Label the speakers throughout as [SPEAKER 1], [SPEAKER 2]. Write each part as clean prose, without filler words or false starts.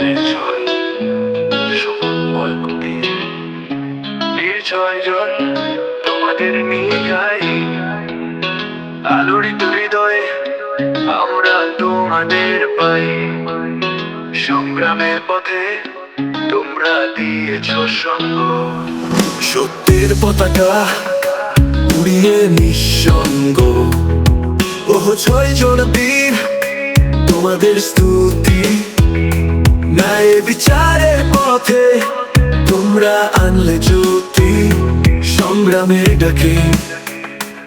[SPEAKER 1] বিজয় সম্বল করি বিজয়জন তোমাদের নিয়ে যাই আলোড়িত হৃদয়ে আমরা তোমাদের পাই সংগ্রামের পথে তোমরা দিয়েছ সঙ্গ সত্যের পতাকা উড়িয়ে নিঃসঙ্গ ওহ 6 জন বীর তোমাদের স্তুতি ন্যায় বিচারের পথে তোমরা আনলে জ্যোতি সংগ্রামের ডাকে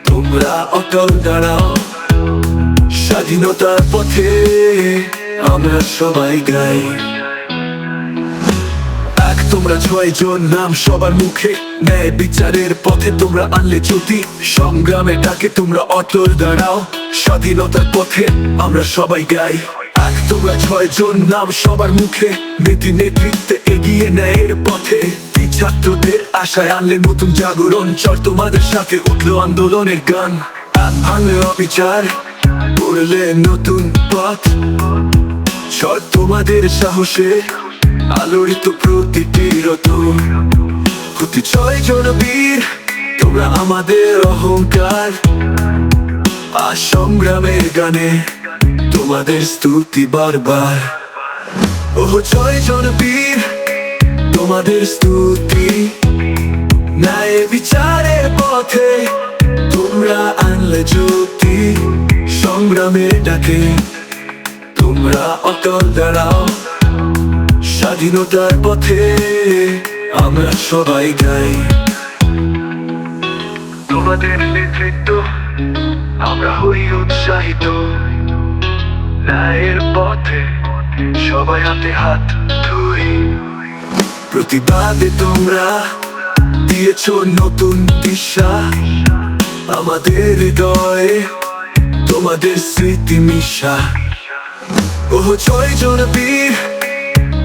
[SPEAKER 1] তোমরা অটল দাঁড়াও স্বাধীনতার পথে আমরা সবাই গাই এক তোমরা 6 জন নাম সবার মুখে ন্যায় বিচারের পথে তোমরা আনলে জ্যোতি সংগ্রামের ডাকে তোমরা অটল দাঁড়াও স্বাধীনতার পথে আমরা সবাই গাই এক তোমরা 6 জন নাম সবার মুখে নীতি নেতৃত্বে এগিয়ে ন্যায়ের পথে ছাত্রদের আশায় আনলে নতুন জাগরণ চল তোমাদের সাথে উঠলো আন্দোলনের গান ভাঙলে অবিচার করলে নতুন পথ চল তোমাদের সাহসে আলোড়িত প্রতিটি রতন প্রতি 6 জন বীর তোমরা আমাদের অহংকার আর সংগ্রামের গানে তোমাদের স্তুতি বারবার ওহ 6 জন বীর তোমাদের স্তুতি ন্যায় বিচারের পথে তোমরা আনলে জ্যোতি সংগ্রামের ডাকে তোমরা অটল দাঁড়াও স্বাধীনতার পথে আমরা সবাই গাই তোমাদের নেতৃত্ব আমরা হই উৎসাহিত ন্যায়ের পথে সবাই হাতে হাত ধুই প্রতিবাদে তোমরা দিয়েছ নতুন দিশা আমাদের হৃদয়ে তোমাদের স্মৃতি মিশা ওহ 6 জন বীর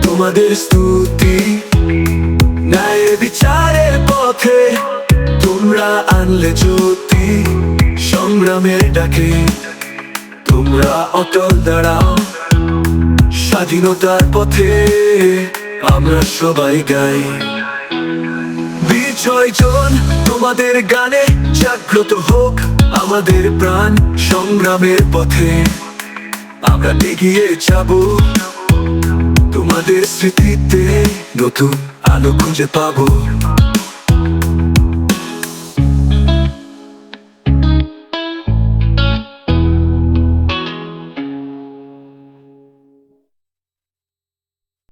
[SPEAKER 1] তোমাদের স্তুতি ন্যায় বিচারের পথে তোমরা আনলে জ্যোতি সংগ্রামের ডাকে তোমরা অটল দাঁড়াও স্বাধীনতার পথে আমরা সবাই গাই বিজয়জন তোমাদের গানে জাগ্রত হোক আমাদের প্রাণ সংগ্রামের পথে আমরা এগিয়ে যাব তোমাদের স্মৃতিতে নতুন আলো খুঁজে পাবো।